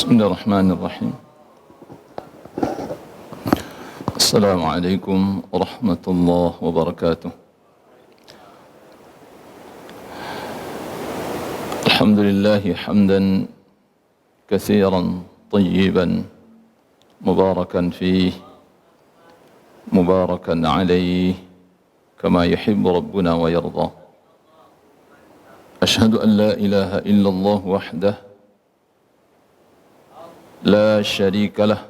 بسم الله الرحمن الرحيم. السلام عليكم ورحمة الله وبركاته. الحمد لله حمدا كثيرا طيبا مباركا فيه مباركا عليه كما يحب ربنا ويرضى. أشهد أن لا إله إلا الله وحده لا شريك له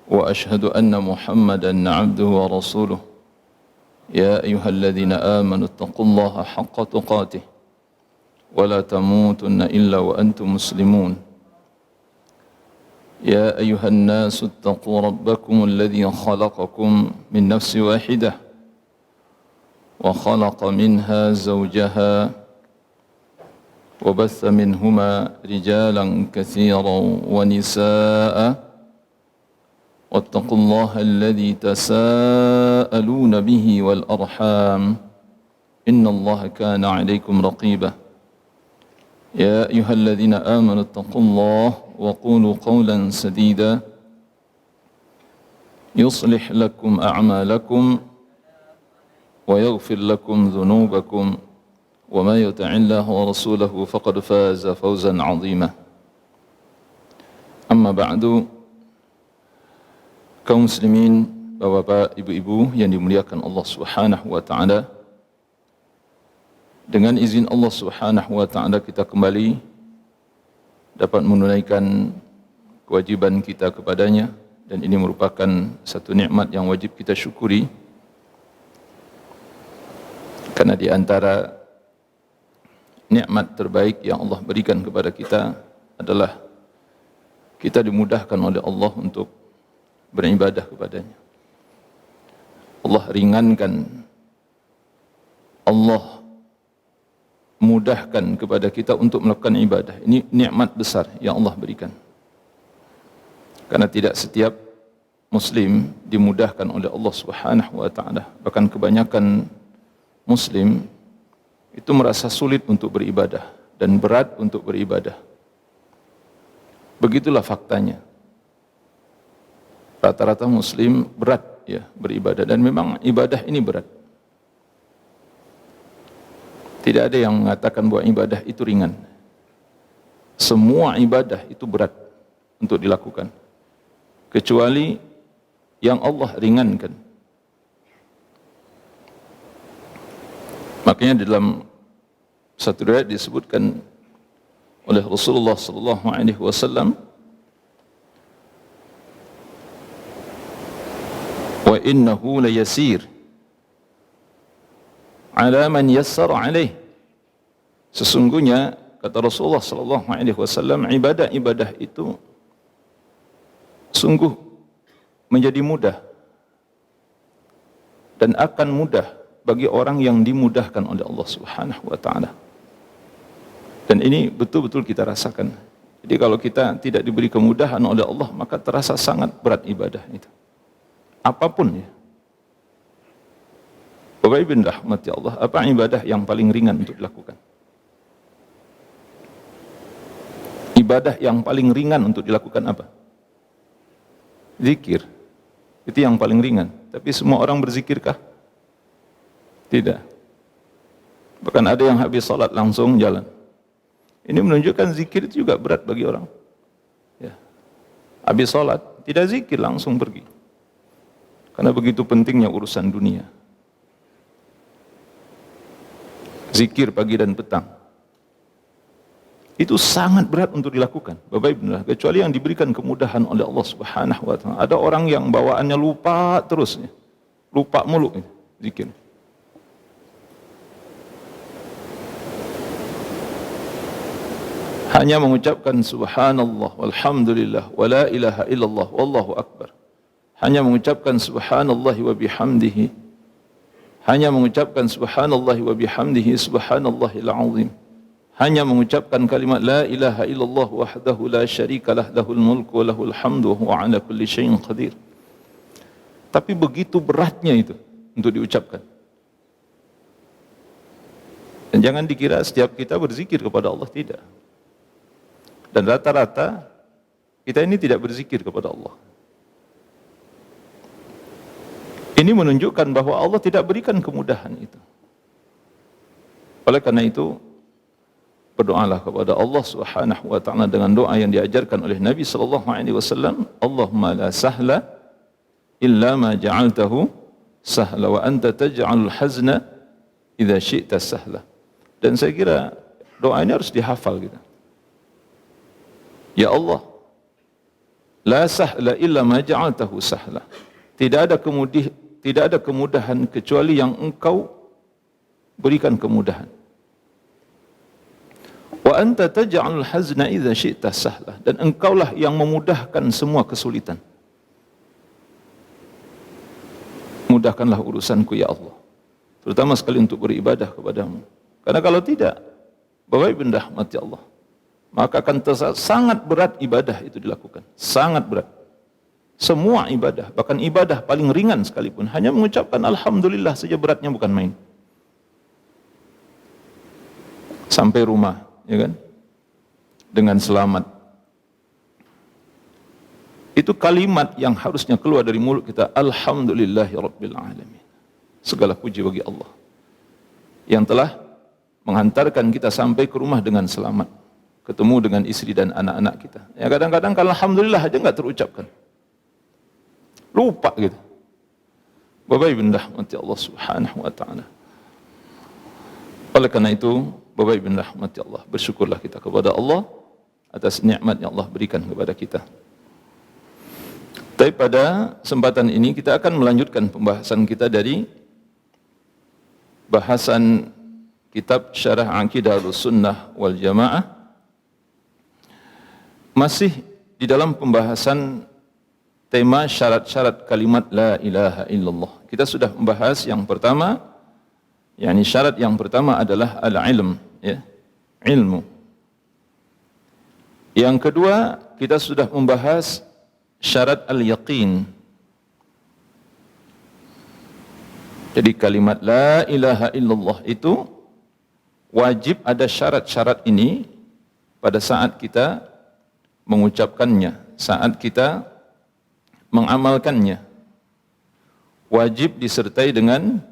وأشهد أن محمدا عبده ورسوله. يا أيها الذين آمنوا اتقوا الله حق تقاته ولا تموتن إلا وأنتم مسلمون. يا أيها الناس اتقوا ربكم الذي خلقكم من نفس واحدة وخلق منها زوجها وبث منهما رجالا كثيرا ونساء واتقوا الله الذي تساءلون به والأرحام إن الله كان عليكم رقيبا. يا أيها الذين آمنوا اتقوا الله وقولوا قولا سديدا يصلح لكم أعمالكم ويغفر لكم ذنوبكم وما يطع الله ورسوله فقد فاز فوزا عظيما. Amma ba'du, kaum muslimin, bapak-bapak, ibu-ibu yang dimuliakan Allah Subhanahu wa taala. Dengan izin Allah Subhanahu wa taala kita kembali dapat menunaikan kewajiban kita kepadanya, dan ini merupakan satu nikmat yang wajib kita syukuri. Karena di antara nikmat terbaik yang Allah berikan kepada kita adalah kita dimudahkan oleh Allah untuk beribadah kepadanya. Allah ringankan, Allah mudahkan kepada kita untuk melakukan ibadah. Ini nikmat besar yang Allah berikan. Karena tidak setiap muslim dimudahkan oleh Allah Subhanahu wa taala. Bahkan kebanyakan muslim itu merasa sulit untuk beribadah dan berat untuk beribadah. Begitulah faktanya. Rata-rata muslim berat ya beribadah, dan memang ibadah ini berat. Tidak ada yang mengatakan bahwa ibadah itu ringan. Semua ibadah itu berat untuk dilakukan, kecuali yang Allah ringankan. Makanya dalam satu riwayat disebutkan oleh Rasulullah sallallahu alaihi wasallam, wa innahu la yasir ala man yassara alaih. Sesungguhnya kata Rasulullah sallallahu alaihi wasallam, ibadah-ibadah itu sungguh menjadi mudah dan akan mudah bagi orang yang dimudahkan oleh Allah Subhanahu wa taala. Dan ini betul-betul kita rasakan. Jadi kalau kita tidak diberi kemudahan oleh Allah, maka terasa sangat berat ibadah itu. Apapun ya. Bapak Ibu rahmati Allah, apa ibadah yang paling ringan untuk dilakukan? Ibadah yang paling ringan untuk dilakukan apa? Zikir. Itu yang paling ringan. Tapi semua orang berzikirkah? Tidak. Bahkan ada yang habis salat langsung jalan. Ini menunjukkan zikir itu juga berat bagi orang. Ya. Habis salat, tidak zikir, langsung pergi. Karena begitu pentingnya urusan dunia. Zikir pagi dan petang. Itu sangat berat untuk dilakukan, Bapak Ibu, kecuali yang diberikan kemudahan oleh Allah Subhanahu wa taala. Ada orang yang bawaannya lupa terus, lupa mulu zikir. Hanya mengucapkan subhanallah walhamdulillah wa la ilaha illallah wallahu akbar. Hanya mengucapkan subhanallah wa bihamdihi. Hanya mengucapkan subhanallah wa bihamdihi subhanallahil azim. Hanya mengucapkan kalimat la ilaha illallah wahdahu la syarika lah lahul mulku wa lahul hamdu wa huwa ala kulli syai'in qadir. Tapi begitu beratnya itu untuk diucapkan. Dan jangan dikira setiap kita berzikir kepada Allah, tidak. Dan rata-rata kita ini tidak berzikir kepada Allah. Ini menunjukkan bahwa Allah tidak berikan kemudahan itu. Oleh karena itu, berdoalah kepada Allah Subhanahu wa taala dengan doa yang diajarkan oleh Nabi sallallahu alaihi wasallam, Allahumma la sahla illa ma ja'altahu sahla wa anta taj'alul hazna idza syi'ta sahla. Dan saya kira doa ini harus dihafal kita. Ya Allah, la sahla illa ma ja'altahu sahla. Tidak ada kemudahan kecuali yang Engkau berikan kemudahan. Wa anta taj'alul hazna idza syi'ta sahla. Dan Engkaulah yang memudahkan semua kesulitan. Mudahkanlah urusanku ya Allah. Terutama sekali untuk beribadah kepadamu. Karena kalau tidak, Bapak Ibu rahmati Allah, maka akan sangat berat ibadah itu dilakukan. Sangat berat. Semua ibadah, bahkan ibadah paling ringan sekalipun, hanya mengucapkan Alhamdulillah saja beratnya bukan main. Sampai rumah, ya kan? Dengan selamat. Itu kalimat yang harusnya keluar dari mulut kita, Alhamdulillahirabbil alamin. Segala puji bagi Allah yang telah menghantarkan kita sampai ke rumah dengan selamat, ketemu dengan istri dan anak-anak kita. Ya kadang-kadang kalau alhamdulillah aja enggak terucapkan. Lupa gitu. Bapak Ibu rahmati Allah Subhanahu wa taala. Oleh karena itu, Bapak Ibu rahmati Allah, bersyukurlah kita kepada Allah atas nikmat yang Allah berikan kepada kita. Tapi pada kesempatan ini kita akan melanjutkan pembahasan kita dari bahasan kitab Syarah Aqidah Ahlussunnah wal Jamaah, masih di dalam pembahasan tema syarat-syarat kalimat la ilaha illallah. Kita sudah membahas yang pertama, yakni syarat yang pertama adalah al-ilm, ya, ilmu. Yang kedua, kita sudah membahas syarat al-yaqin. Jadi kalimat la ilaha illallah itu wajib ada syarat-syarat ini pada saat kita mengucapkannya, saat kita mengamalkannya. Wajib disertai dengan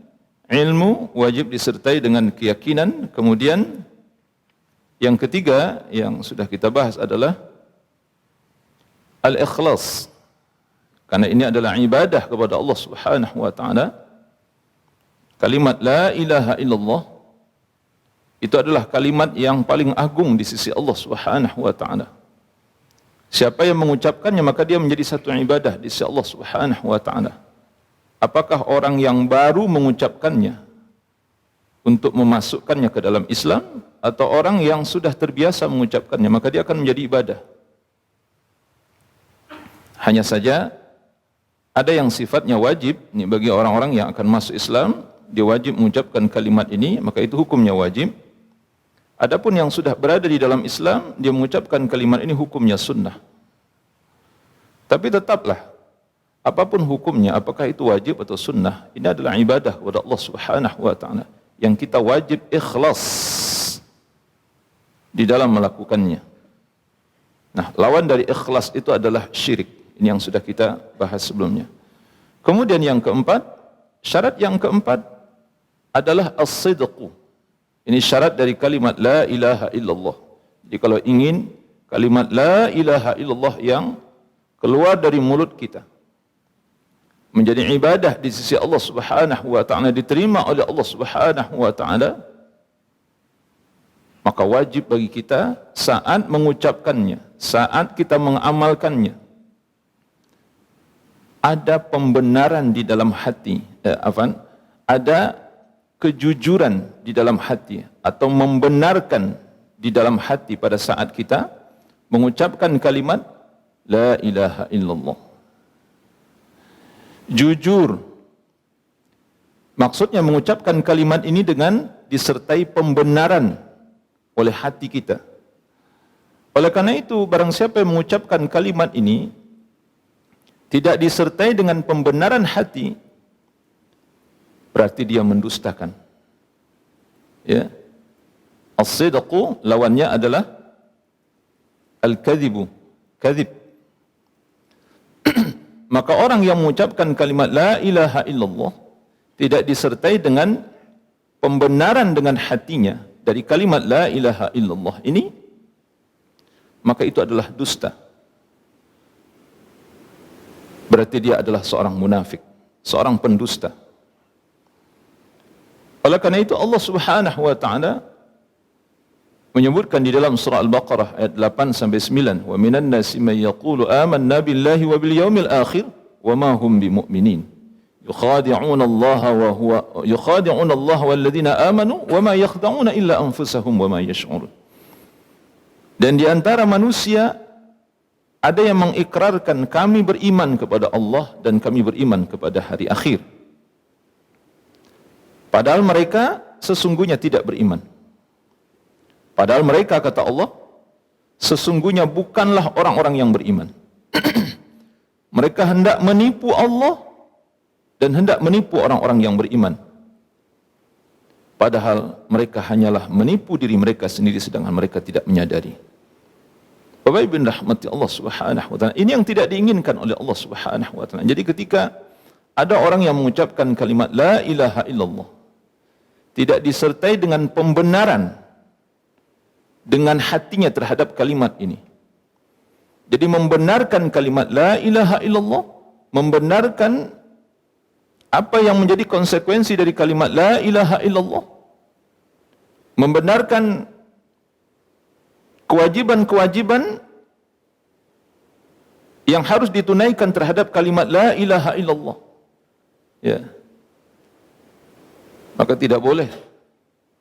ilmu, wajib disertai dengan keyakinan. Kemudian yang ketiga yang sudah kita bahas adalah al-ikhlas. Karena ini adalah ibadah kepada Allah Subhanahu wa taala. Kalimat la ilaha illallah itu adalah kalimat yang paling agung di sisi Allah Subhanahu wa taala. Siapa yang mengucapkannya maka dia menjadi satu ibadah di sisi Allah Subhanahu wa taala. Apakah orang yang baru mengucapkannya untuk memasukkannya ke dalam Islam, atau orang yang sudah terbiasa mengucapkannya, maka dia akan menjadi ibadah. Hanya saja ada yang sifatnya wajib, ini bagi orang-orang yang akan masuk Islam, dia wajib mengucapkan kalimat ini, maka itu hukumnya wajib. Adapun yang sudah berada di dalam Islam, dia mengucapkan kalimat ini hukumnya sunnah. Tapi tetaplah, apapun hukumnya, apakah itu wajib atau sunnah, ini adalah ibadah kepada Allah Subhanahu wa taala yang kita wajib ikhlas di dalam melakukannya. Nah, lawan dari ikhlas itu adalah syirik. Ini yang sudah kita bahas sebelumnya. Kemudian yang keempat, syarat yang keempat adalah as-sidqu. Ini syarat dari kalimat la ilaha illallah. Jadi kalau ingin kalimat la ilaha illallah yang keluar dari mulut kita menjadi ibadah di sisi Allah Subhanahu wa taala, diterima oleh Allah Subhanahu wa taala, maka wajib bagi kita saat mengucapkannya, saat kita mengamalkannya, ada pembenaran di dalam hati, ada kejujuran di dalam hati, atau membenarkan di dalam hati pada saat kita mengucapkan kalimat la ilaha illallah. Jujur, maksudnya mengucapkan kalimat ini dengan disertai pembenaran oleh hati kita. Oleh karena itu, barang siapa yang mengucapkan kalimat ini tidak disertai dengan pembenaran hati, berarti dia mendustakan. Ya. As-sidqu lawannya adalah al-kadhibu, kadhib. Maka orang yang mengucapkan kalimat la ilaha illallah tidak disertai dengan pembenaran dengan hatinya dari kalimat la ilaha illallah ini, maka itu adalah dusta. Berarti dia adalah seorang munafik, seorang pendusta. Oleh karena itu Allah Subhanahu wa taala menyebutkan di dalam surah Al-Baqarah ayat 8 sampai 9, wa minan nasi may yaqulu amanna billahi wa bil yaumil akhir wa ma hum bimumin yukhadi'una Allah wal ladzina amanu wa ma yakhda'una illa anfusahum wa ma yash'urun. Dan di antara manusia ada yang mengikrarkan kami beriman kepada Allah dan kami beriman kepada hari akhir, padahal mereka sesungguhnya tidak beriman. Padahal mereka, kata Allah, sesungguhnya bukanlah orang-orang yang beriman. Mereka hendak menipu Allah dan hendak menipu orang-orang yang beriman. Padahal mereka hanyalah menipu diri mereka sendiri sedangkan mereka tidak menyadari. Bapak Ibu rahmati Allah Subhanahu wa taala, ini yang tidak diinginkan oleh Allah Subhanahu wa taala. Jadi ketika ada orang yang mengucapkan kalimat la ilaha illallah tidak disertai dengan pembenaran dengan hatinya terhadap kalimat ini. Jadi membenarkan kalimat la ilaha illallah, membenarkan apa yang menjadi konsekuensi dari kalimat la ilaha illallah, membenarkan kewajiban-kewajiban yang harus ditunaikan terhadap kalimat la ilaha illallah. Ya. Maka tidak boleh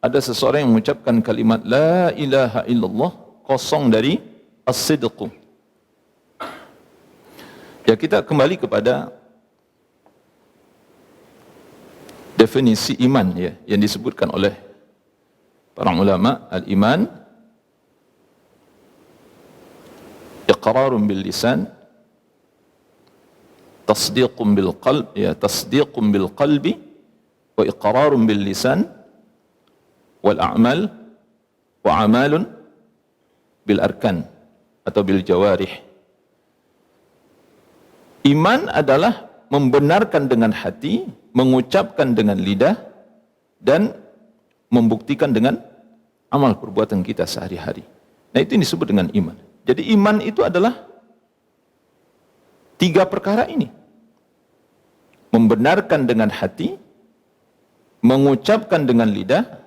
ada seseorang yang mengucapkan kalimat la ilaha illallah kosong dari as-sidq. Ya, kita kembali kepada definisi iman ya yang disebutkan oleh para ulama. Al-iman iqrarun bil lisan, tasdiqun bil qalb, ya tasdiqun bil qalbi wa iqrarun bil lisan wal a'mal wa amalun bil arkan atau bil jawarih. Iman adalah membenarkan dengan hati, mengucapkan dengan lidah, dan membuktikan dengan amal perbuatan kita sehari-hari. Nah, itu yang disebut dengan iman. Jadi iman itu adalah tiga perkara ini. Membenarkan dengan hati, mengucapkan dengan lidah,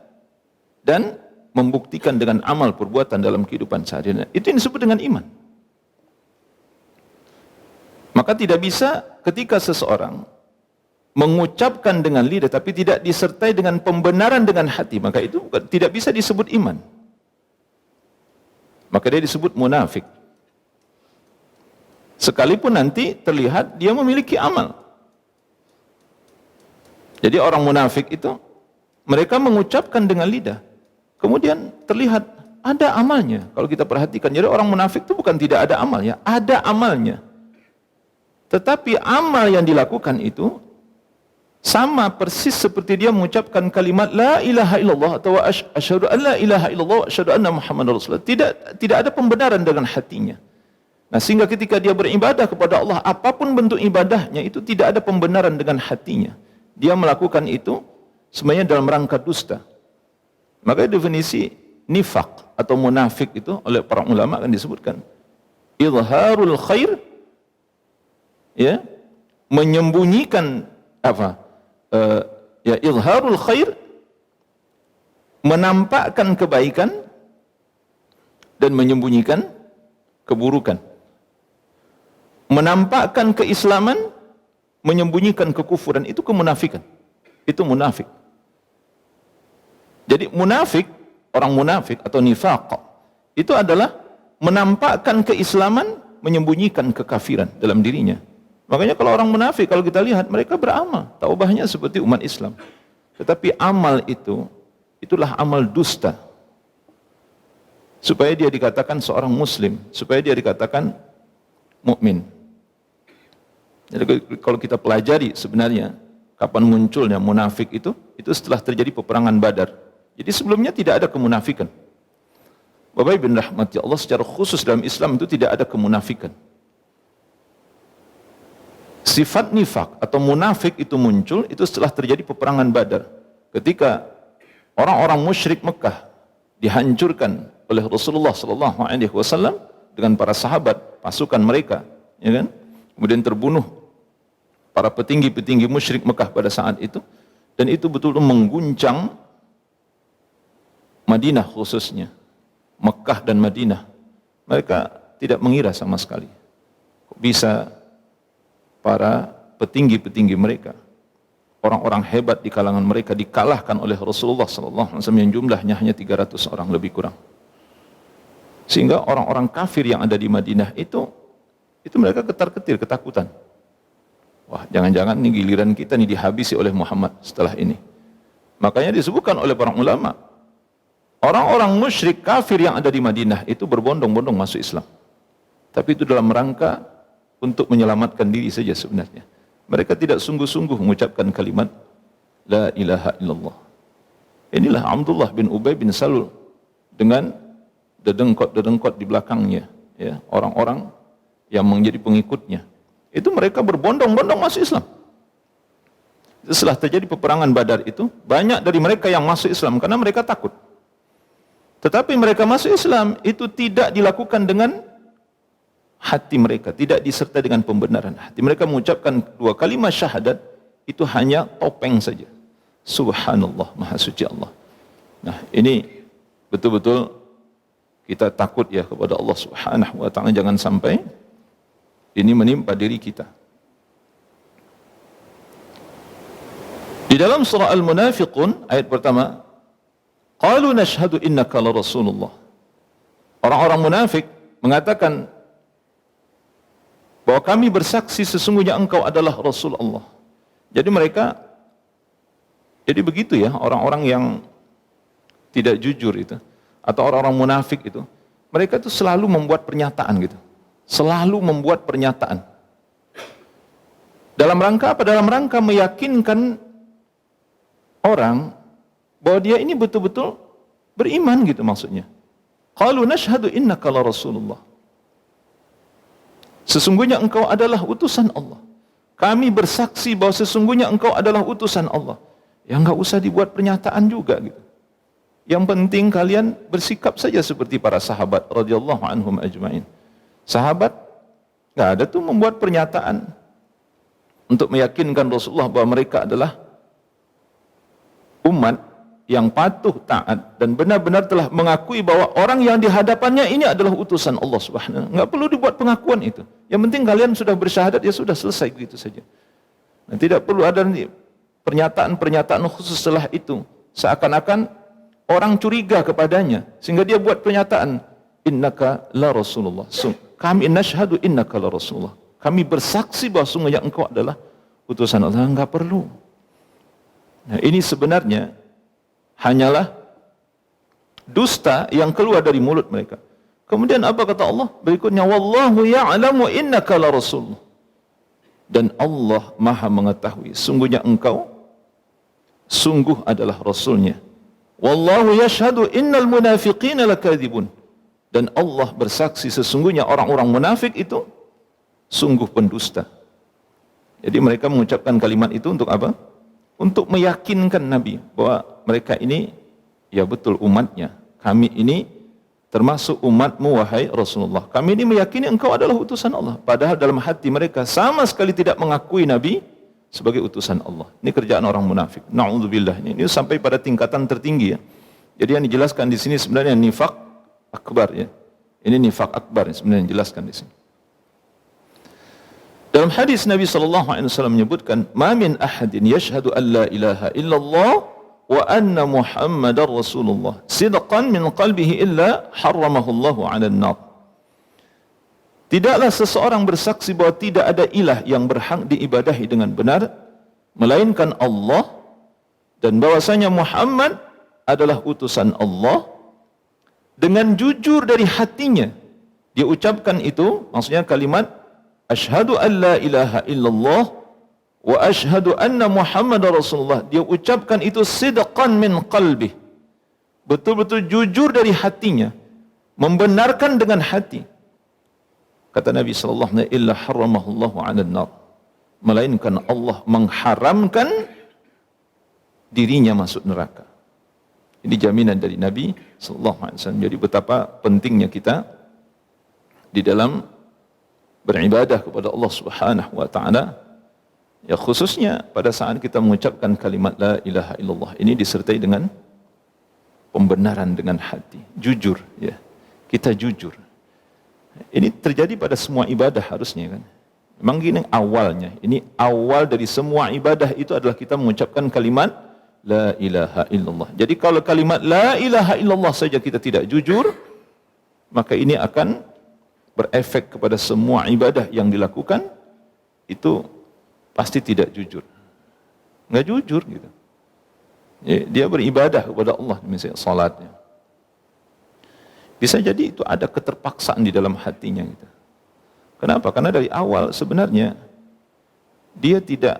dan membuktikan dengan amal perbuatan dalam kehidupan sehari-hari. Itu yang disebut dengan iman. Maka tidak bisa ketika seseorang mengucapkan dengan lidah tapi tidak disertai dengan pembenaran dengan hati, maka itu tidak bisa disebut iman. Maka dia disebut munafik. Sekalipun nanti terlihat dia memiliki amal. Jadi orang munafik itu mereka mengucapkan dengan lidah, kemudian terlihat ada amalnya. Kalau kita perhatikan, jadi orang munafik itu bukan tidak ada amalnya, ada amalnya. Tetapi amal yang dilakukan itu sama persis seperti dia mengucapkan kalimat la ilaha illallah atau asyhadu an la ilaha illallah wa asyhadu anna muhammadar rasulullah. Tidak ada pembenaran dengan hatinya. Nah, sehingga ketika dia beribadah kepada Allah, apapun bentuk ibadahnya itu tidak ada pembenaran dengan hatinya. Dia melakukan itu sebenarnya dalam rangka dusta. Maka definisi nifaq atau munafik itu oleh para ulama akan disebutkan izharul khair, ya, menyembunyikan apa? Ya, izharul khair, menampakkan kebaikan dan menyembunyikan keburukan. Menampakkan keislaman, menyembunyikan kekufuran, itu kemunafikan. Itu munafik. Jadi munafik, orang munafik atau nifaq, itu adalah menampakkan keislaman, menyembunyikan kekafiran dalam dirinya. Makanya kalau orang munafik, kalau kita lihat, mereka beramal, taubahnya seperti umat Islam. Tetapi amal itu, itulah amal dusta. Supaya dia dikatakan seorang muslim, supaya dia dikatakan mukmin. Jadi kalau kita pelajari sebenarnya, kapan munculnya munafik itu setelah terjadi peperangan Badar. Jadi sebelumnya tidak ada kemunafikan. Bapak Ibu rahmati Allah, secara khusus dalam Islam itu tidak ada kemunafikan. Sifat nifak atau munafik itu muncul itu setelah terjadi peperangan Badar. Ketika orang-orang musyrik Mekah dihancurkan oleh Rasulullah SAW dengan para sahabat, pasukan mereka, ya kan? Kemudian terbunuh para petinggi-petinggi musyrik Mekah pada saat itu, dan itu betul-betul mengguncang Madinah khususnya, Mekah dan Madinah. Mereka tidak mengira sama sekali kok bisa para petinggi-petinggi mereka, orang-orang hebat di kalangan mereka dikalahkan oleh Rasulullah SAW yang jumlahnya hanya 300 orang lebih kurang. Sehingga orang-orang kafir yang ada di Madinah itu mereka ketar-ketir, ketakutan. Wah, jangan-jangan ini giliran kita nih dihabisi oleh Muhammad setelah ini. Makanya disebutkan oleh para ulama, orang-orang musyrik kafir yang ada di Madinah itu berbondong-bondong masuk Islam. Tapi itu dalam rangka untuk menyelamatkan diri saja sebenarnya. Mereka tidak sungguh-sungguh mengucapkan kalimat La ilaha illallah. Inilah Abdullah bin Ubay bin Salul dengan dedengkot-dedengkot di belakangnya, ya, orang-orang yang menjadi pengikutnya. Itu mereka berbondong-bondong masuk Islam. Setelah terjadi peperangan Badar itu, banyak dari mereka yang masuk Islam karena mereka takut. Tetapi mereka masuk Islam itu tidak dilakukan dengan hati mereka, tidak disertai dengan pembenaran. Hati mereka mengucapkan 2 kalimat syahadat itu hanya topeng saja. Subhanallah, Maha Suci Allah. Nah, ini betul-betul kita takut ya kepada Allah Subhanahu wa taala, jangan sampai ini menimpa diri kita. Di dalam surah Al-Munafiqun ayat pertama, qalu nashhadu innaka la rasulullah. Orang-orang munafik mengatakan bahwa kami bersaksi sesungguhnya engkau adalah Rasul Allah. Jadi mereka, jadi begitu ya, orang-orang yang tidak jujur itu, atau orang-orang munafik itu, mereka itu selalu membuat pernyataan gitu. Selalu membuat pernyataan. Dalam rangka apa? Dalam rangka meyakinkan orang bahwa dia ini betul-betul beriman gitu maksudnya. Qalu nashhadu innaka la rasulullah. Sesungguhnya engkau adalah utusan Allah. Kami bersaksi bahwa sesungguhnya engkau adalah utusan Allah. Ya enggak usah dibuat pernyataan juga gitu. Yang penting kalian bersikap saja seperti para sahabat radhiyallahu anhum ajmain. Sahabat enggak ada tuh membuat pernyataan untuk meyakinkan Rasulullah bahwa mereka adalah umat yang patuh, taat, dan benar-benar telah mengakui bahwa orang yang di hadapannya ini adalah utusan Allah Subhanahu wa taala. Enggak perlu dibuat pengakuan itu. Yang penting kalian sudah bersyahadat, ya sudah selesai begitu saja. Nah, tidak perlu ada pernyataan-pernyataan khusus setelah itu. Seakan-akan orang curiga kepadanya sehingga dia buat pernyataan innaka la rasulullah. Kami nashhadu innaka la rasulullah. Kami bersaksi bahwa sungguhnya engkau adalah utusan Allah. Enggak perlu. Nah, ini sebenarnya hanyalah dusta yang keluar dari mulut mereka. Kemudian apa kata Allah? Berikutnya, wallahu ya'lamu innaka la rasul. Dan Allah Maha mengetahui sungguhnya engkau sungguh adalah rasulnya. Wallahu yashhadu innal munafiqina lakadzibun. Dan Allah bersaksi sesungguhnya orang-orang munafik itu sungguh pendusta. Jadi mereka mengucapkan kalimat itu untuk apa? Untuk meyakinkan Nabi bahwa mereka ini ya betul umatnya. Kami ini termasuk umatmu wahai Rasulullah. Kami ini meyakini engkau adalah utusan Allah. Padahal dalam hati mereka sama sekali tidak mengakui Nabi sebagai utusan Allah. Ini kerjaan orang munafik. Na'udzubillah. Ini sampai pada tingkatan tertinggi ya. Jadi yang dijelaskan di sini sebenarnya nifak akbar ya. Ini nifak akbar yang sebenarnya dijelaskan di sini. Dalam hadis Nabi SAW menyebutkan, "Ma min ahadin yashhadu an la ilaha illallah wa anna Muhammadar Rasulullah sidqan min qalbihi illa harramahu Allahu 'alan nar." Tidaklah seseorang bersaksi bahwa tidak ada ilah yang berhak diibadahi dengan benar melainkan Allah, dan bahwasanya Muhammad adalah utusan Allah, dengan jujur dari hatinya dia ucapkan itu, maksudnya kalimat asyhadu an la ilaha illallah wa asyhadu anna Muhammadar Rasulullah, dia ucapkan itu sidqan min qalbih, betul-betul jujur dari hatinya, membenarkan dengan hati. Kata Nabi sallallahu alaihi wasallam, illa harramahullahu 'alan nar. Melainkan Allah mengharamkan dirinya masuk neraka. Ini jaminan dari Nabi sallallahu alaihi wasallam. Jadi betapa pentingnya kita di dalam beribadah kepada Allah Subhanahu wa taala. Ya, khususnya pada saat kita mengucapkan kalimat la ilaha illallah ini disertai dengan pembenaran dengan hati, jujur ya. Kita jujur. Ini terjadi pada semua ibadah harusnya kan. Memang gini awalnya. Ini awal dari semua ibadah itu adalah kita mengucapkan kalimat la ilaha illallah. Jadi kalau kalimat la ilaha illallah saja kita tidak jujur, maka ini akan berefek kepada semua ibadah yang dilakukan, itu pasti tidak jujur. Enggak jujur gitu. Ya, dia beribadah kepada Allah, misalnya salatnya. Bisa jadi itu ada keterpaksaan di dalam hatinya gitu. Kenapa? Karena dari awal sebenarnya dia tidak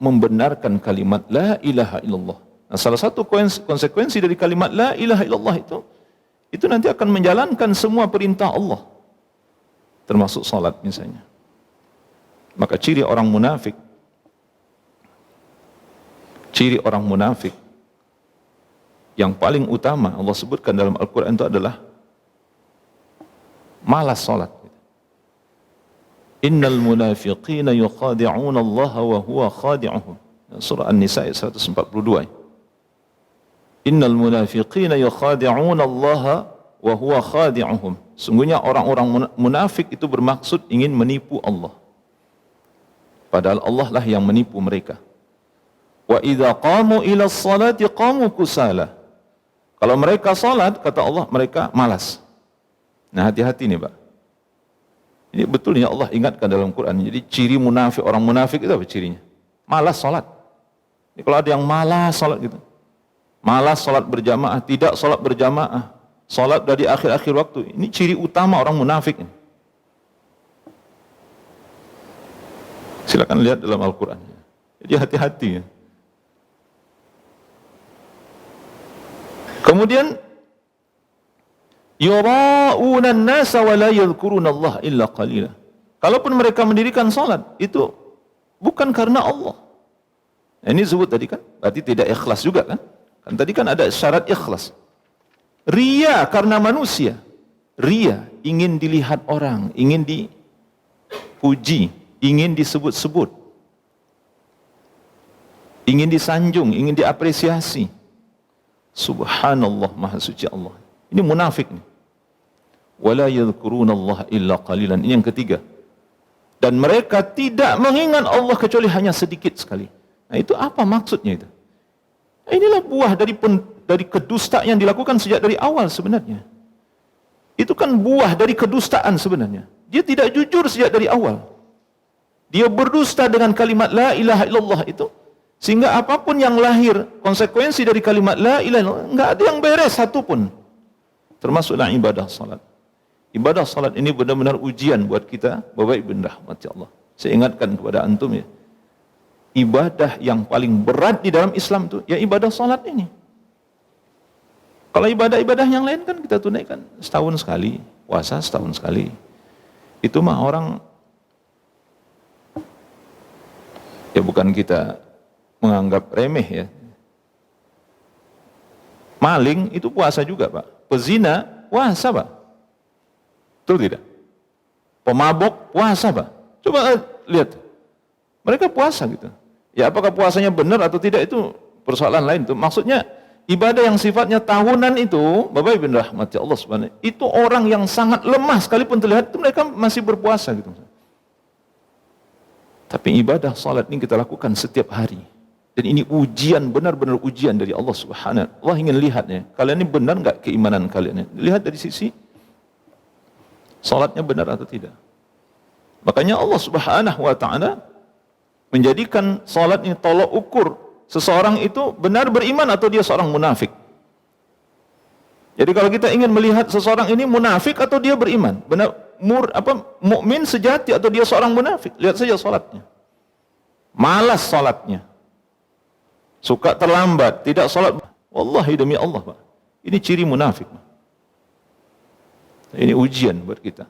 membenarkan kalimat la ilaha illallah. Nah, salah satu konsekuensi dari kalimat la ilaha illallah itu nanti akan menjalankan semua perintah Allah, termasuk salat misalnya. Maka ciri orang munafik yang paling utama Allah sebutkan dalam Al-Quran itu adalah malas salat. Innal munafiqina yukhadi'una Allah wa huwa khadi'uhum. Surah An-Nisa ayat 142. Innal munafiqina yukhadi'una Allah wa huwa khadi'uhum. Sungguhnya orang-orang munafik itu bermaksud ingin menipu Allah. Padahal Allah lah yang menipu mereka. Wa idza qamu ila sholati qamu kusala. Kalau mereka salat, kata Allah, mereka malas. Nah, hati-hati nih, Pak. Ini betulnya Allah ingatkan dalam Quran. Jadi ciri munafik, orang munafik itu apa cirinya? Malas salat. Jadi, kalau ada yang malas salat gitu. Malas salat berjamaah, tidak salat berjamaah. Salat dari akhir-akhir waktu. Ini ciri utama orang munafik ini. Silakan lihat dalam Al-Quran. Jadi hati-hati ya. Kemudian yura'una an-nasa wa la yadhkuruna Allah illa qalila. Kalaupun mereka mendirikan salat, itu bukan karena Allah. Nah, ini disebut tadi kan, berarti tidak ikhlas juga kan? Kan tadi kan ada syarat ikhlas. Ria karena manusia. Ria ingin dilihat orang, ingin dipuji, ingin disebut-sebut, ingin disanjung, ingin diapresiasi. Subhanallah, maha suci Allah. Ini munafik nih. Wala yadhkuruna Allah illa qalilan. Ini yang ketiga. Dan mereka tidak mengingat Allah kecuali hanya sedikit sekali. Nah, itu apa maksudnya itu? Inilah buah dari kedustaan yang dilakukan sejak dari awal sebenarnya. Itu kan buah dari kedustaan sebenarnya. Dia tidak jujur sejak dari awal. Dia berdusta dengan kalimat la ilaha illallah itu. Sehingga apapun yang lahir, konsekuensi dari kalimat la ilaha illallah, enggak ada yang beres satupun. Termasuklah ibadah salat. Ibadah salat ini benar-benar ujian buat kita, Bapak Ibu rahmati Allah. Saya ingatkan kepada antum ya. Ibadah yang paling berat di dalam Islam itu ya ibadah salat ini. Kalau ibadah-ibadah yang lain kan kita tunaikan setahun sekali, puasa setahun sekali. Itu mah orang ya bukan kita menganggap remeh ya. Maling itu puasa juga, Pak. Pezina puasa, Pak. Betul tidak? Pemabok puasa, Pak. Coba lihat. Mereka puasa gitu. Ya apakah puasanya benar atau tidak itu persoalan lain tuh. Maksudnya ibadah yang sifatnya tahunan itu, Bapak Ibu rahmati Allah subhanahu, itu orang yang sangat lemah sekalipun terlihat itu mereka masih berpuasa gitu. Tapi ibadah salat ini kita lakukan setiap hari. Dan ini ujian, benar-benar ujian dari Allah subhanahu. Allah ingin lihatnya. Kalian ini benar enggak keimanan kalian? Lihat dari sisi salatnya benar atau tidak. Makanya Allah subhanahu wa ta'ala menjadikan salat ini tolok ukur. Seseorang itu benar beriman atau dia seorang munafik. Jadi kalau kita ingin melihat seseorang ini munafik atau dia beriman, benar mukmin sejati atau dia seorang munafik, lihat saja salatnya. Malas salatnya. Suka terlambat, tidak salat. Wallahi demi Allah, Pak. Ini ciri munafik. Ini ujian buat kita.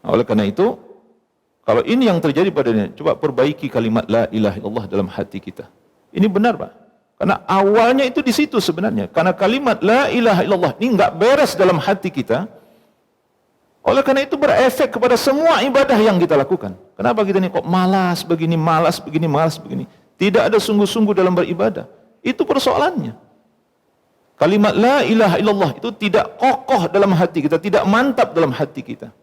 Nah, oleh karena itu, kalau ini yang terjadi padanya, coba perbaiki kalimat la ilaha illallah dalam hati kita. Ini benar, Pak. Karena awalnya itu di situ sebenarnya. Karena kalimat la ilaha illallah ini enggak beres dalam hati kita. Oleh karena itu berefek kepada semua ibadah yang kita lakukan. Kenapa kita ini kok malas begini, malas begini, malas begini? Tidak ada sungguh-sungguh dalam beribadah. Itu persoalannya. Kalimat la ilaha illallah itu tidak kokoh dalam hati kita, tidak mantap dalam hati kita.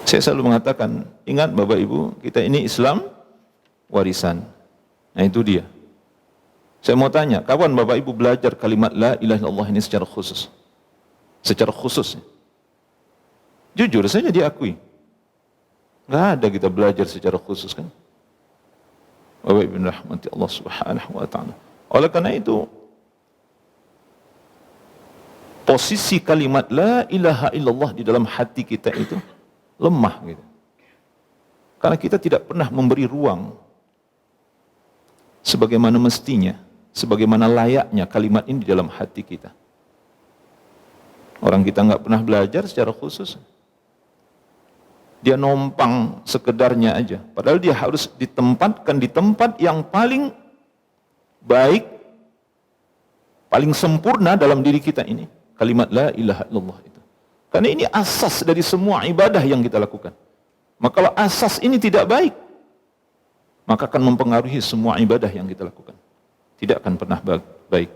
Saya selalu mengatakan, ingat Bapak Ibu, kita ini Islam warisan. Nah itu dia. Saya mau tanya, kapan Bapak Ibu belajar kalimat la ilaha illallah ini secara khusus? Secara khusus. Jujur saja diakui. Enggak ada kita belajar secara khusus kan. Bapak Ibu rahmati Allah Subhanahu wa taala. Oleh karena itu, posisi kalimat la ilaha illallah di dalam hati kita itu lemah gitu. Karena kita tidak pernah memberi ruang sebagaimana mestinya, sebagaimana layaknya kalimat ini di dalam hati kita. Orang kita nggak pernah belajar secara khusus. Dia nompang sekedarnya aja. Padahal dia harus ditempatkan di tempat yang paling baik, paling sempurna dalam diri kita ini. Kalimat la ilaha illallah itu. Karena ini asas dari semua ibadah yang kita lakukan. Maka kalau asas ini tidak baik, maka akan mempengaruhi semua ibadah yang kita lakukan. Tidak akan pernah baik.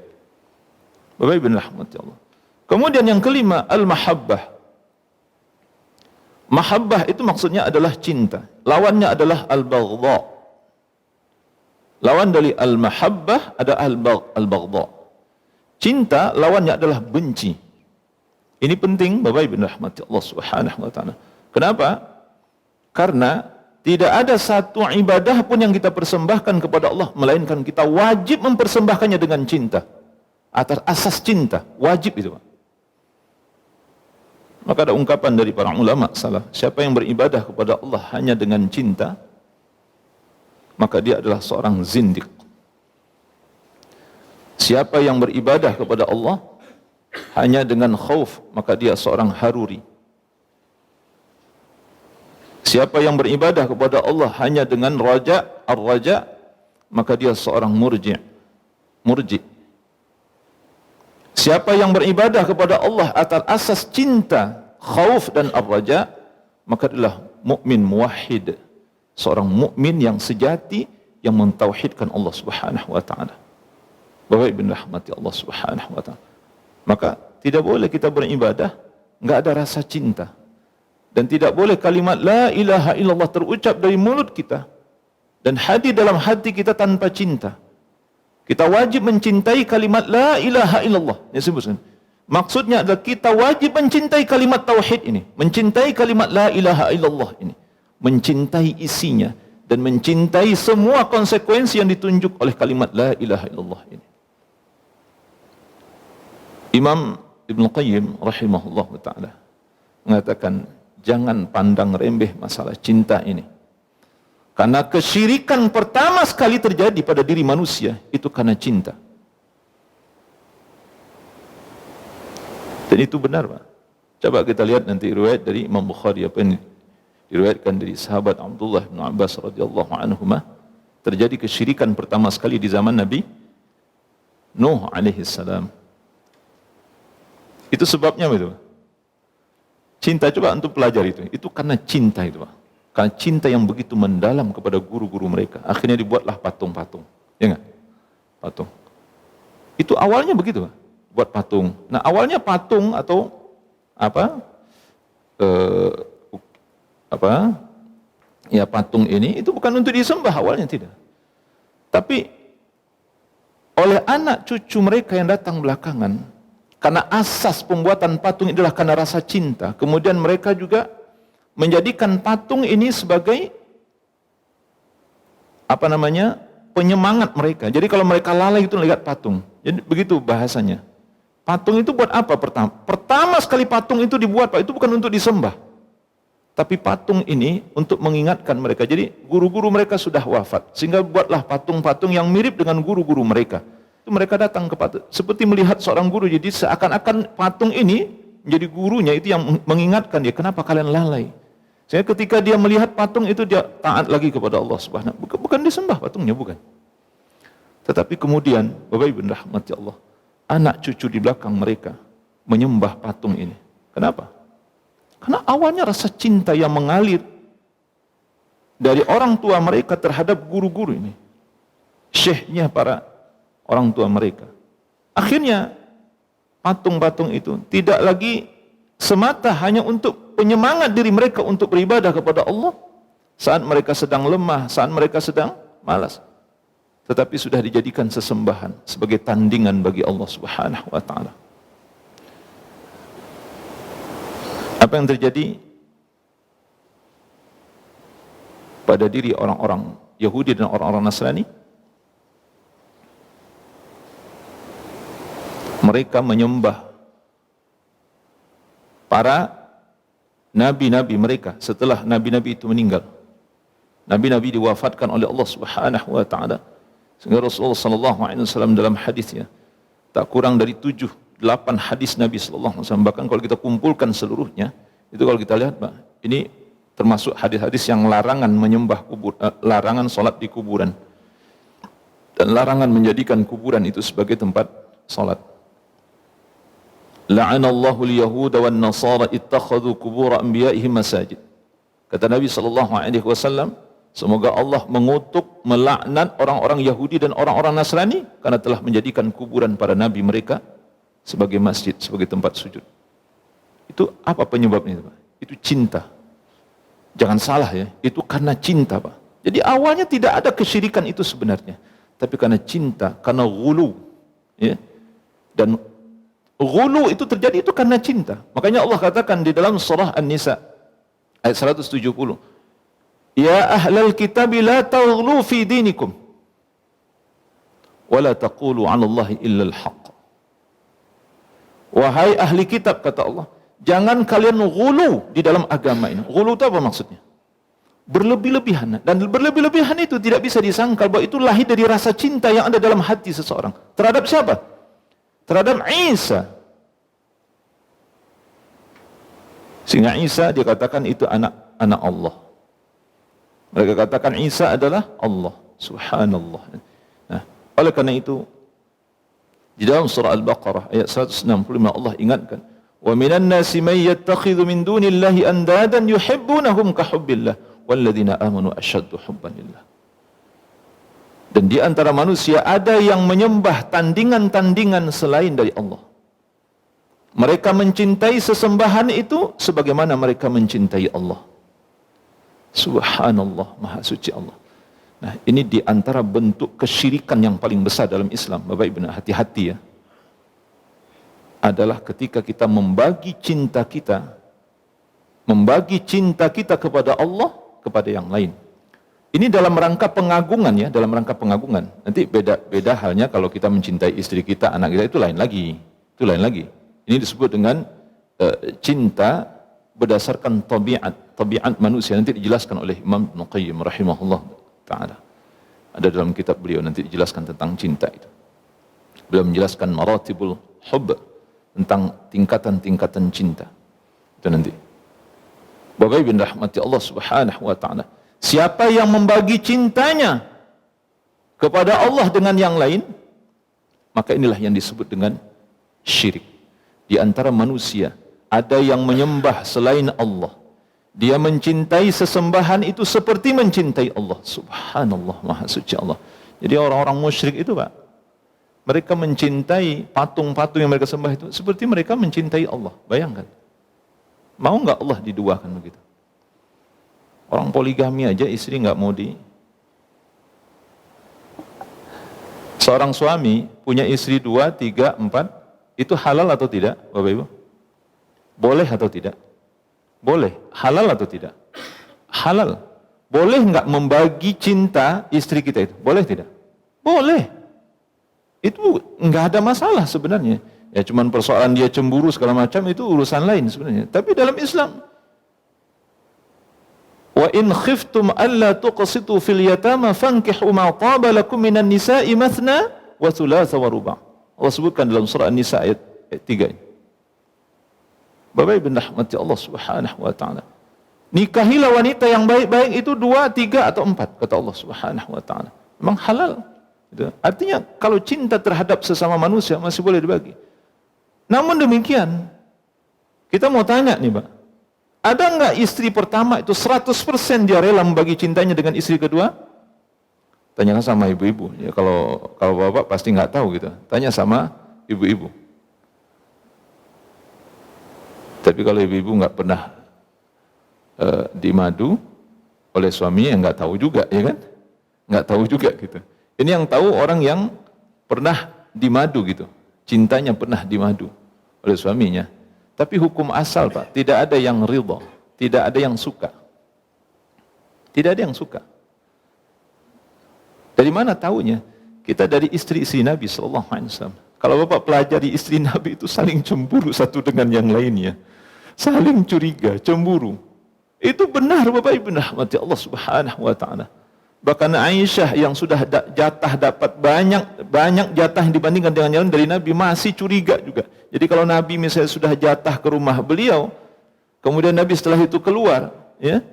Bapak Ibu rahmati Allah. Kemudian yang kelima, al-mahabbah. Mahabbah itu maksudnya adalah cinta. Lawannya adalah al-baghdha. Lawan dari al-mahabbah ada al-baghdha. Cinta lawannya adalah benci. Ini penting Bapak Ibu rahmati Allah Subhanahu wa taala. Kenapa? Karena tidak ada satu ibadah pun yang kita persembahkan kepada Allah melainkan kita wajib mempersembahkannya dengan cinta. Atas asas cinta, wajib itu, Pak. Maka ada ungkapan dari para ulama salaf, siapa yang beribadah kepada Allah hanya dengan cinta, maka dia adalah seorang zindiq. Siapa yang beribadah kepada Allah hanya dengan khauf, maka dia seorang haruri. Siapa yang beribadah kepada Allah hanya dengan raja, ar-raja, maka dia seorang murji'. Siapa yang beribadah kepada Allah atas asas cinta, khauf dan ar-raja, maka adalah mukmin muwahhid, seorang mukmin yang sejati yang mentauhidkan Allah Subhanahu wa taala. Bapak Ibu rahmati Allah Subhanahu wa taala. Maka tidak boleh kita beribadah enggak ada rasa cinta. Dan tidak boleh kalimat la ilaha illallah terucap dari mulut kita dan hadir dalam hati kita tanpa cinta. Kita wajib mencintai kalimat la ilaha illallah. Yang sebutkan. Maksudnya adalah kita wajib mencintai kalimat tauhid ini, mencintai kalimat la ilaha illallah ini, mencintai isinya dan mencintai semua konsekuensi yang ditunjuk oleh kalimat la ilaha illallah ini. Imam Ibn Qayyim rahimahullah ta'ala mengatakan, jangan pandang remeh masalah cinta ini. Karena kesyirikan pertama sekali terjadi pada diri manusia itu karena cinta. Dan itu benar, Pak. Coba kita lihat nanti riwayat dari Imam Bukhari apa yang diriwayatkan dari sahabat Abdullah bin Abbas radhiyallahu anhuma, terjadi kesyirikan pertama sekali di zaman Nabi Nuh alaihi salam. Itu sebabnya itu. Cinta, coba untuk pelajari itu. Itu karena cinta itu, Pak. Karena cinta yang begitu mendalam kepada guru-guru mereka. Akhirnya dibuatlah patung-patung. Ya enggak? Patung. Itu awalnya begitu, Pak. Buat patung. Nah, awalnya patung atau ya patung ini itu bukan untuk disembah awalnya, tidak. Tapi oleh anak cucu mereka yang datang belakangan, karena asas pembuatan patung adalah karena rasa cinta, kemudian mereka juga menjadikan patung ini sebagai penyemangat mereka. Jadi kalau mereka lalai itu lihat patung. Jadi begitu bahasanya. Patung itu buat apa pertama? Pertama sekali patung itu dibuat, Pak, itu bukan untuk disembah. Tapi patung ini untuk mengingatkan mereka. Jadi guru-guru mereka sudah wafat, sehingga buatlah patung-patung yang mirip dengan guru-guru mereka. itu mereka datang ke patung, seperti melihat seorang guru. Jadi seakan-akan patung ini menjadi gurunya, itu yang mengingatkan dia, kenapa kalian lalai? Sehingga ketika dia melihat patung itu, dia taat lagi kepada Allah Subhanahu. Bukan disembah patungnya, bukan. Tetapi kemudian, Bapak Ibu rahmati Allah, anak cucu di belakang mereka menyembah patung ini. Kenapa? Karena awalnya rasa cinta yang mengalir dari orang tua mereka terhadap guru-guru ini, syekhnya para orang tua mereka. Akhirnya patung-patung itu tidak lagi semata hanya untuk penyemangat diri mereka untuk beribadah kepada Allah saat mereka sedang lemah, saat mereka sedang malas, tetapi sudah dijadikan sesembahan sebagai tandingan bagi Allah Subhanahu wa taala. Apa yang terjadi pada diri orang-orang Yahudi dan orang-orang Nasrani? Mereka menyembah para nabi-nabi mereka setelah nabi-nabi itu meninggal. Nabi-nabi diwafatkan oleh Allah Subhanahu wa taala. Sehingga Rasulullah sallallahu alaihi wasallam dalam hadisnya tak kurang dari 7-8 hadis Nabi sallallahu alaihi wasallam, bahkan kalau kita kumpulkan seluruhnya, itu kalau kita lihat, Pak, ini termasuk hadis-hadis yang larangan menyembah kubur, larangan salat di kuburan, dan larangan menjadikan kuburan itu sebagai tempat salat. La'anallahu al-yahuda wan nasara ittakhadhu qubur anbiya'ihim masajid. Kata Nabi sallallahu alaihi wasallam, semoga Allah mengutuk, melaknat orang-orang Yahudi dan orang-orang Nasrani karena telah menjadikan kuburan para nabi mereka sebagai masjid, sebagai tempat sujud. Itu apa penyebabnya, Pak? Itu cinta. Jangan salah ya, itu karena cinta, Pak. Jadi awalnya tidak ada kesyirikan itu sebenarnya, tapi karena cinta, karena ghulu, ya. Dan ghulu itu terjadi itu karena cinta. Makanya Allah katakan di dalam surah An-Nisa ayat 170, ya ahlal kitab la taghlu fi dinikum wa la taqulu 'ala Allahi illa al-haq. Wahai ahli kitab, kata Allah, jangan kalian ghulu di dalam agama ini. Ghulu itu apa maksudnya? Berlebih-lebihan. Dan berlebih-lebihan itu tidak bisa disangkal bahwa itu lahir dari rasa cinta yang ada dalam hati seseorang. Terhadap siapa? Terhadap Isa. Sehingga Isa dikatakan itu anak Allah. Mereka katakan Isa adalah Allah. Subhanallah. Nah, oleh karena itu di dalam surah Al-Baqarah ayat 165 Allah ingatkan, wa minan nasi may yattakhidhu min dunillahi andadan yuhibbunahum ka hubbillah walladzina amanu asyaddu hubban lillah. Dan di antara manusia ada yang menyembah tandingan-tandingan selain dari Allah. Mereka mencintai sesembahan itu sebagaimana mereka mencintai Allah. Subhanallah, maha suci Allah. Nah, ini di antara bentuk kesyirikan yang paling besar dalam Islam. Bapak Ibu, hati-hati ya. Adalah ketika kita membagi cinta kita kepada Allah kepada yang lain. Ini dalam rangka pengagungan ya, dalam rangka pengagungan. Nanti beda halnya kalau kita mencintai istri kita, anak kita, itu lain lagi. Itu lain lagi. Ini disebut dengan cinta berdasarkan tabiat manusia. Nanti dijelaskan oleh Imam Ibnu Qayyim rahimahullah ta'ala. Ada dalam kitab beliau, nanti dijelaskan tentang cinta itu. Beliau menjelaskan maratibul hubb, tentang tingkatan-tingkatan cinta. Itu nanti. Bapak Ibu rahmati Allah Subhanahu wa taala. Siapa yang membagi cintanya kepada Allah dengan yang lain, maka inilah yang disebut dengan syirik. Di antara manusia ada yang menyembah selain Allah. Dia mencintai sesembahan itu seperti mencintai Allah. Subhanallah, maha suci Allah. Jadi orang-orang musyrik itu, Pak, mereka mencintai patung-patung yang mereka sembah itu seperti mereka mencintai Allah. Bayangkan. Mau nggak Allah diduakan begitu? Orang poligami aja istri nggak mau Seorang suami punya istri 2, 3, 4, itu halal atau tidak, Bapak Ibu? Boleh atau tidak? Boleh. Halal atau tidak? Halal. Boleh nggak membagi cinta istri kita itu? Boleh tidak? Boleh. Itu nggak ada masalah sebenarnya. Ya cuman persoalan dia cemburu segala macam itu urusan lain sebenarnya. Tapi dalam Islam, wa in khiftum alla tuqsitu fil yatama fankihu ma taba lakum minan nisa'i mathna wa thulatha wa ruba'. Allah sebutkan dalam surah An-Nisa ayat 3 ini. Bapak Ibu rahmati Allah Subhanahu wa taala. Nikahilah wanita yang baik-baik itu 2, 3 atau 4 kata Allah Subhanahu wa taala. Memang halal. Gitu. Artinya kalau cinta terhadap sesama manusia masih boleh dibagi. Namun demikian, kita mau tanya nih, Pak. Ada enggak istri pertama itu 100% dia rela membagi cintanya dengan istri kedua? Tanyakan sama ibu-ibu. Ya kalau bapak pasti nggak tahu gitu. Tanya sama ibu-ibu. Tapi kalau ibu-ibu nggak pernah dimadu oleh suaminya, nggak tahu juga, ya kan? Nggak tahu juga gitu. Ini yang tahu orang yang pernah dimadu gitu, cintanya pernah dimadu oleh suaminya. Tapi hukum asal, Pak, tidak ada yang ridha, tidak ada yang suka. Tidak ada yang suka. Dari mana tahunya? Kita dari istri-istri Nabi SAW. Kalau Bapak pelajari istri Nabi itu saling cemburu satu dengan yang lainnya. Saling curiga, cemburu. Itu benar Bapak Ibu rahmati Allah Subhanahu wa taala. Bahkan Aisyah yang sudah jatah dapat banyak jatah dibandingkan dengan yang lain dari Nabi masih curiga juga. Jadi kalau Nabi misalnya sudah jatah ke rumah beliau, kemudian Nabi setelah itu keluar, ya,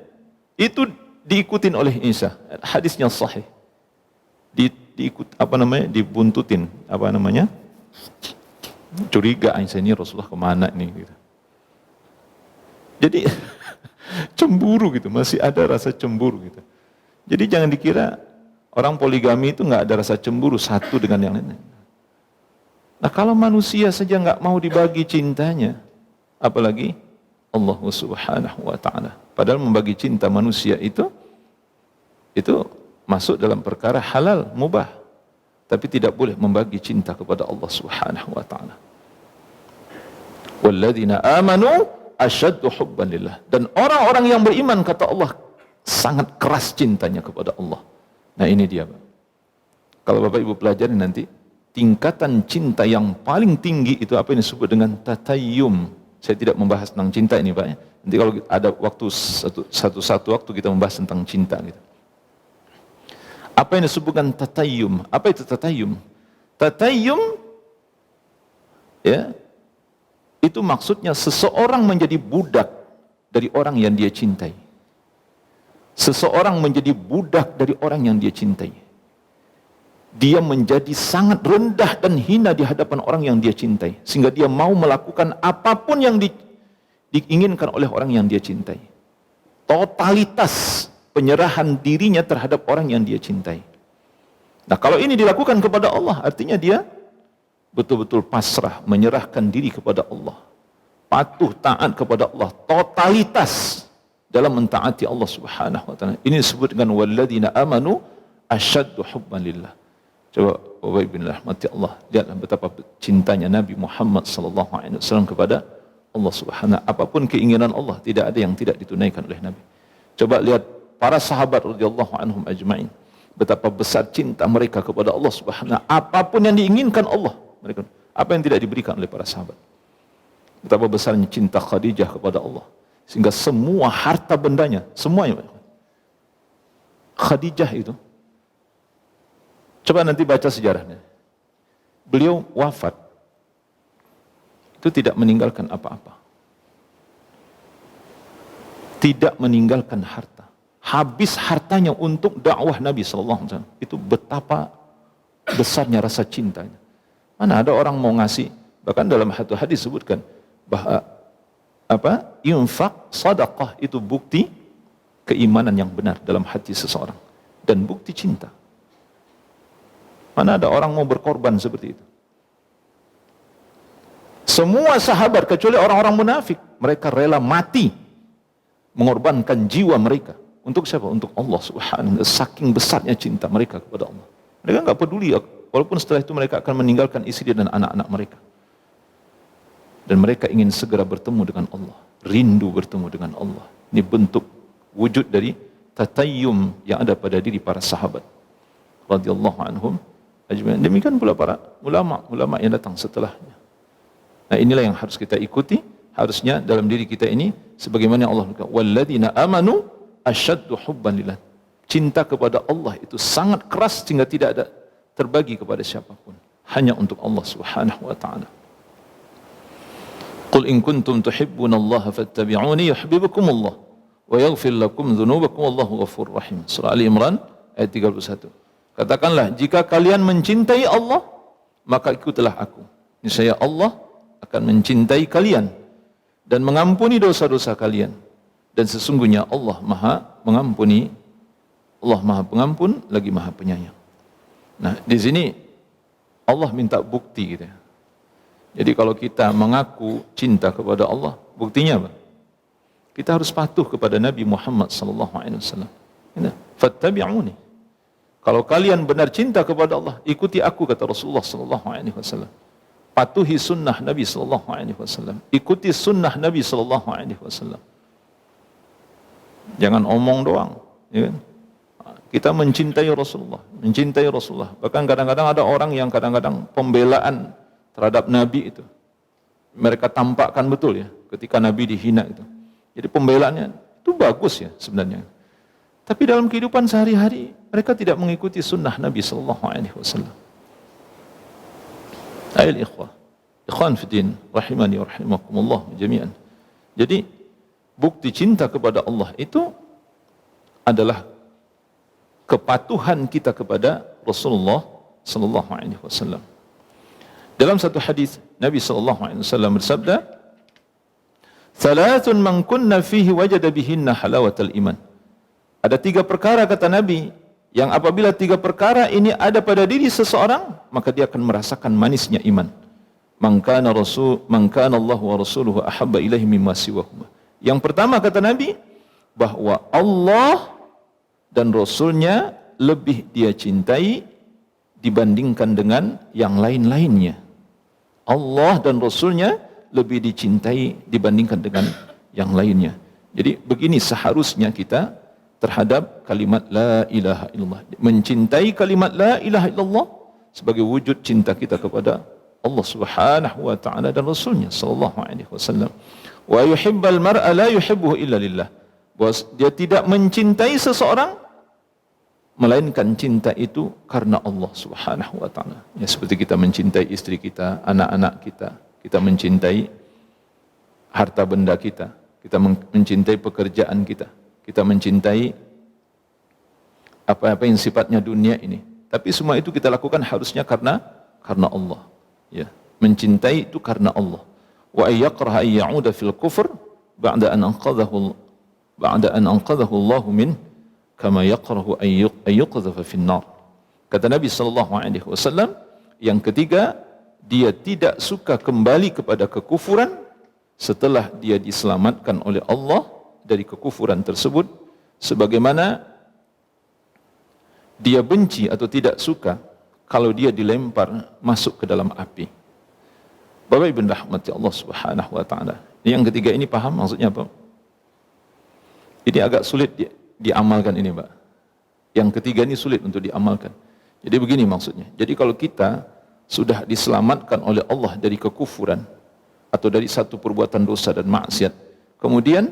itu diikutin oleh Aisyah. Hadisnya sahih. Dibuntutin, curiga Aisyah, ini Rasulullah kemana nih gitu. Jadi cemburu gitu, masih ada rasa cemburu gitu. Jadi jangan dikira orang poligami itu nggak ada rasa cemburu satu dengan yang lain. Nah kalau manusia saja nggak mau dibagi cintanya, apalagi Allah Subhanahu wa taala. Padahal membagi cinta manusia itu masuk dalam perkara halal, mubah. Tapi tidak boleh membagi cinta kepada Allah Subhanahu wa taala. Walladzina amanu asyaddu hubban lillah. Dan orang-orang yang beriman kata Allah sangat keras cintanya kepada Allah. Nah ini dia, Pak. Kalau Bapak Ibu pelajari nanti, tingkatan cinta yang paling tinggi itu apa yang disebut dengan tatayyum. Saya tidak membahas tentang cinta ini, Pak. Nanti kalau ada waktu satu waktu kita membahas tentang cinta gitu. Apa yang disebutkan tatayyum? Apa itu tatayyum? Tatayyum ya, itu maksudnya seseorang menjadi budak dari orang yang dia cintai. Seseorang menjadi budak dari orang yang dia cintai. Dia menjadi sangat rendah dan hina di hadapan orang yang dia cintai. Sehingga dia mau melakukan apapun yang diinginkan oleh orang yang dia cintai. Totalitas penyerahan dirinya terhadap orang yang dia cintai. Nah kalau ini dilakukan kepada Allah, artinya dia betul-betul pasrah, menyerahkan diri kepada Allah. Patuh, taat kepada Allah. Totalitas dalam mentaati Allah Subhanahu wa taala. Ini disebut dengan walladzina amanu asyaddu hubban lillah. Coba Bapak Ibu rahmati Allah, lihatlah betapa cintanya Nabi Muhammad sallallahu alaihi wasallam kepada Allah Subhanahu. Apapun keinginan Allah, tidak ada yang tidak ditunaikan oleh Nabi. Coba lihat para sahabat radhiyallahu anhum ajma'in, betapa besar cinta mereka kepada Allah Subhanahu. Apapun yang diinginkan Allah, mereka apa yang tidak diberikan oleh para sahabat. Betapa besarnya cinta Khadijah kepada Allah. Sehingga semua harta bendanya, semuanya. Khadijah itu, coba nanti baca sejarahnya. Beliau wafat, itu tidak meninggalkan apa-apa. Tidak meninggalkan harta. Habis hartanya untuk dakwah Nabi SAW. Itu betapa besarnya rasa cintanya. Mana ada orang mau ngasih, bahkan dalam satu hadis disebutkan, bahwa infak, sedekah itu bukti keimanan yang benar dalam hati seseorang dan bukti cinta. Mana ada orang mau berkorban seperti itu? Semua sahabat kecuali orang-orang munafik, mereka rela mati mengorbankan jiwa mereka untuk siapa? Untuk Allah Subhanahu wa taala. Saking besarnya cinta mereka kepada Allah. Mereka enggak peduli walaupun setelah itu mereka akan meninggalkan istri dan anak-anak mereka. Dan mereka ingin segera bertemu dengan Allah, rindu bertemu dengan Allah. Ini bentuk wujud dari tatayyum yang ada pada diri para sahabat radhiyallahu anhum ajma'in. Demikian pula para ulama yang datang setelahnya. Nah, inilah yang harus kita ikuti, harusnya dalam diri kita ini sebagaimana Allah berkata, walladzina amanu asyaddu hubban lillah. Cinta kepada Allah itu sangat keras sehingga tidak ada terbagi kepada siapapun, hanya untuk Allah Subhanahu wa taala. Qul in kuntum tuhibbunallaha fattabi'uni yuhibbukumullah wa yaghfir lakum dzunubakum wallahu ghafurur rahim. Surah Ali Imran ayat 31. Katakanlah, jika kalian mencintai Allah, maka ikutilah aku. Niscaya Allah akan mencintai kalian dan mengampuni dosa-dosa kalian. Dan sesungguhnya Allah Maha mengampuni, Allah Maha Pengampun lagi Maha Penyayang. Nah, di sini Allah minta bukti gitu ya. Jadi kalau kita mengaku cinta kepada Allah, buktinya apa? Kita harus patuh kepada Nabi Muhammad sallallahu alaihi wasallam. Fattabi'uni. Kalau kalian benar cinta kepada Allah, ikuti aku, kata Rasulullah sallallahu alaihi wasallam. Patuhi sunnah Nabi sallallahu alaihi wasallam. Ikuti sunnah Nabi sallallahu alaihi wasallam. Jangan omong doang, ya kan? Kita mencintai Rasulullah, mencintai Rasulullah. Bahkan kadang-kadang ada orang yang kadang-kadang pembelaan terhadap Nabi itu mereka tampakkan betul ya, ketika Nabi dihina itu. Jadi pembelaannya itu bagus ya sebenarnya. Tapi dalam kehidupan sehari-hari mereka tidak mengikuti sunnah Nabi sallallahu alaihi wasallam. Ayol ikhwan fiddin rahimani wa rahimakumullah jami'an. Jadi bukti cinta kepada Allah itu adalah kepatuhan kita kepada Rasulullah sallallahu alaihi wasallam. Dalam satu hadis Nabi sallallahu alaihi wasallam bersabda, "Thalathun man kunna fihi wajada bihinna halawatal iman." Ada 3 perkara kata Nabi, yang apabila 3 perkara ini ada pada diri seseorang, maka dia akan merasakan manisnya iman. Man kana Allah wa rasuluhu ahabba ilaihi mimma siwahuma. Yang pertama kata Nabi, bahwa Allah dan Rasulnya lebih dia cintai dibandingkan dengan yang lain-lainnya. Allah dan Rasulnya lebih dicintai dibandingkan dengan yang lainnya. Jadi begini seharusnya kita terhadap kalimat la ilaha illallah. Mencintai kalimat la ilaha illallah sebagai wujud cinta kita kepada Allah Subhanahu wa taala dan Rasulnya sallallahu alaihi wasallam. Wa yuhibbal mar'a la yuhibbuhu illa lillah. Bahwa dia tidak mencintai seseorang melainkan cinta itu karena Allah Subhanahu wa taala. Ya, seperti kita mencintai istri kita, anak-anak kita, kita mencintai harta benda kita, kita mencintai pekerjaan kita, kita mencintai apa-apa yang sifatnya dunia ini. Tapi semua itu kita lakukan harusnya karena Allah. Ya, mencintai itu karena Allah. Wa ayyakraha ay ya'uda fil kufr ba'da an anqadhahu Allah min kama yakrahu ay yuqdhafa fin nar. Kata Nabi sallallahu alaihi wasallam, yang ketiga, dia tidak suka kembali kepada kekufuran setelah dia diselamatkan oleh Allah dari kekufuran tersebut, sebagaimana dia benci atau tidak suka kalau dia dilempar masuk ke dalam api. Bapak Ibu rahmati Allah Subhanahu wa taala. Yang ketiga ini paham maksudnya apa? Ini agak sulit diamalkan ini, Pak. Yang ketiga ini sulit untuk diamalkan. Jadi begini maksudnya. Jadi kalau kita sudah diselamatkan oleh Allah dari kekufuran atau dari satu perbuatan dosa dan maksiat, kemudian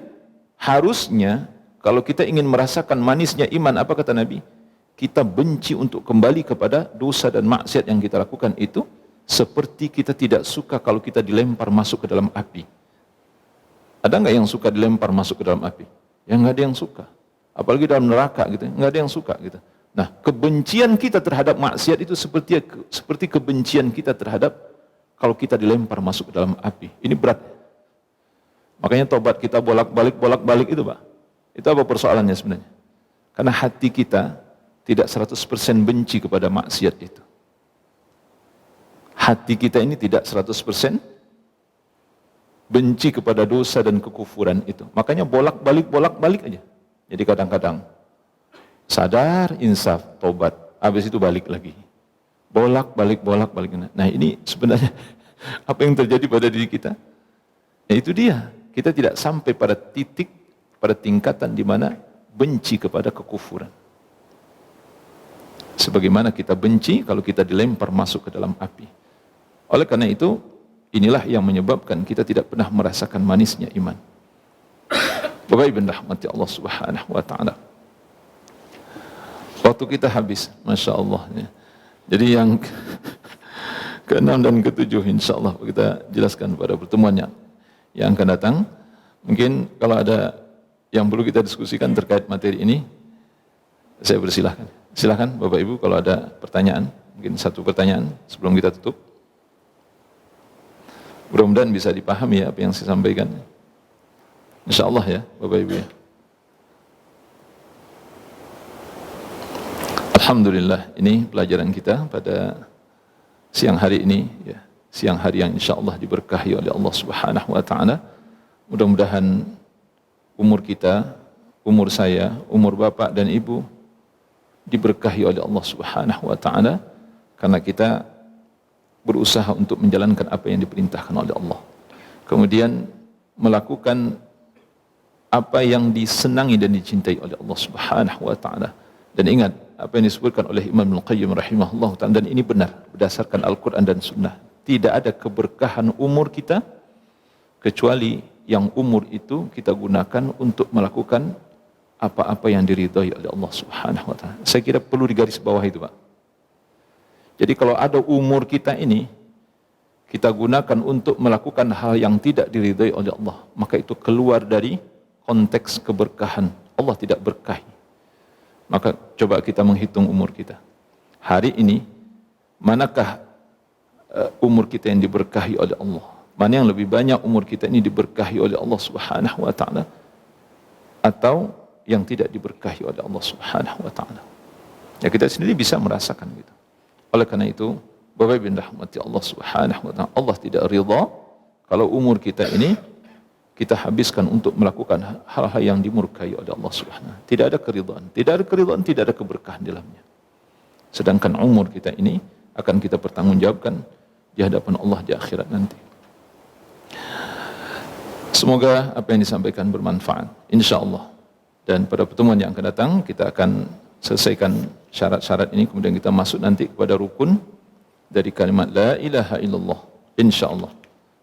harusnya kalau kita ingin merasakan manisnya iman, apa kata Nabi? Kita benci untuk kembali kepada dosa dan maksiat yang kita lakukan itu, seperti kita tidak suka kalau kita dilempar masuk ke dalam api. Ada nggak yang suka dilempar masuk ke dalam api? Ya nggak ada yang suka. Apalagi dalam neraka gitu, nggak ada yang suka gitu. Nah, kebencian kita terhadap maksiat itu seperti kebencian kita terhadap kalau kita dilempar masuk ke dalam api. Ini berat. Makanya tobat kita bolak-balik itu, Pak. Itu apa persoalannya sebenarnya? Karena hati kita tidak 100% benci kepada maksiat itu. Hati kita ini tidak 100% benci kepada dosa dan kekufuran itu. Makanya bolak-balik aja. Jadi kadang-kadang sadar, insaf, tobat, habis itu balik lagi. Bolak-balik. Nah, ini sebenarnya apa yang terjadi pada diri kita? Ya itu dia. Kita tidak sampai pada titik, pada tingkatan di mana benci kepada kekufuran. Sebagaimana kita benci kalau kita dilempar masuk ke dalam api. Oleh karena itu, inilah yang menyebabkan kita tidak pernah merasakan manisnya iman. Bapak Ibu rahmati Allah Subhanahu wa taala. Waktu kita habis, Masya Allah. Jadi yang ke-6 dan ke-7 insyaallah kita jelaskan pada pertemuan yang akan datang. Mungkin kalau ada yang perlu kita diskusikan terkait materi ini, saya persilahkan. Silakan Bapak Ibu kalau ada pertanyaan, mungkin satu pertanyaan sebelum kita tutup. Mudah-mudahan bisa dipahami ya apa yang saya sampaikan. Insyaallah ya Bapak Ibu ya. Alhamdulillah, ini pelajaran kita pada siang hari ini ya. Siang hari yang insyaallah diberkahi oleh Allah Subhanahu wa taala. Mudah-mudahan umur kita, umur saya, umur Bapak dan Ibu diberkahi oleh Allah Subhanahu wa taala karena kita berusaha untuk menjalankan apa yang diperintahkan oleh Allah. Kemudian melakukan apa yang disenangi dan dicintai oleh Allah Subhanahu wa taala. Dan ingat apa yang disebutkan oleh Imam Al-Qayyim rahimahullah ta'ala, dan ini benar berdasarkan Al-Quran dan Sunnah. Tidak ada keberkahan umur kita kecuali yang umur itu kita gunakan untuk melakukan apa-apa yang diridhai oleh Allah Subhanahu wa ta'ala. Saya kira perlu digaris bawah itu, Pak. Jadi kalau ada umur kita ini kita gunakan untuk melakukan hal yang tidak diridhai oleh Allah, maka itu keluar dari konteks keberkahan. Allah tidak berkahi. Maka coba kita menghitung umur kita. Hari ini, manakah umur kita yang diberkahi oleh Allah? Mana yang lebih banyak umur kita ini diberkahi oleh Allah Subhanahu wa taala atau yang tidak diberkahi oleh Allah Subhanahu wa taala? Ya kita sendiri bisa merasakan gitu. Oleh karena itu, Bapak Ibu rahmati Allah Subhanahu wa taala, Allah tidak ridha kalau umur kita ini kita habiskan untuk melakukan hal-hal yang dimurkai oleh Allah Subhanahu. Tidak ada keridhaan, tidak ada keberkahan di dalamnya. Sedangkan umur kita ini akan kita pertanggungjawabkan di hadapan Allah di akhirat nanti. Semoga apa yang disampaikan bermanfaat, insyaallah. Dan pada pertemuan yang akan datang kita akan selesaikan syarat-syarat ini, kemudian kita masuk nanti kepada rukun dari kalimat la ilaha illallah, insyaallah.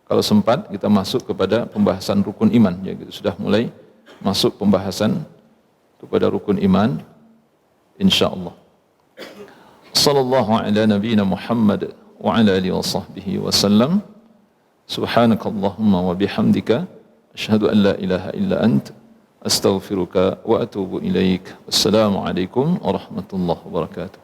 Kalau sempat kita masuk kepada pembahasan rukun iman, ya kita sudah mulai masuk pembahasan kepada rukun iman insyaallah. Sallallahu ala nabiyyina Muhammad wa ala alihi wa sahbihi wasallam. Subhanakallahumma wa bihamdika asyhadu an la ilaha illa ant astaghfiruka wa atubu ilaik. Wassalamu alaikum warahmatullahi wabarakatuh.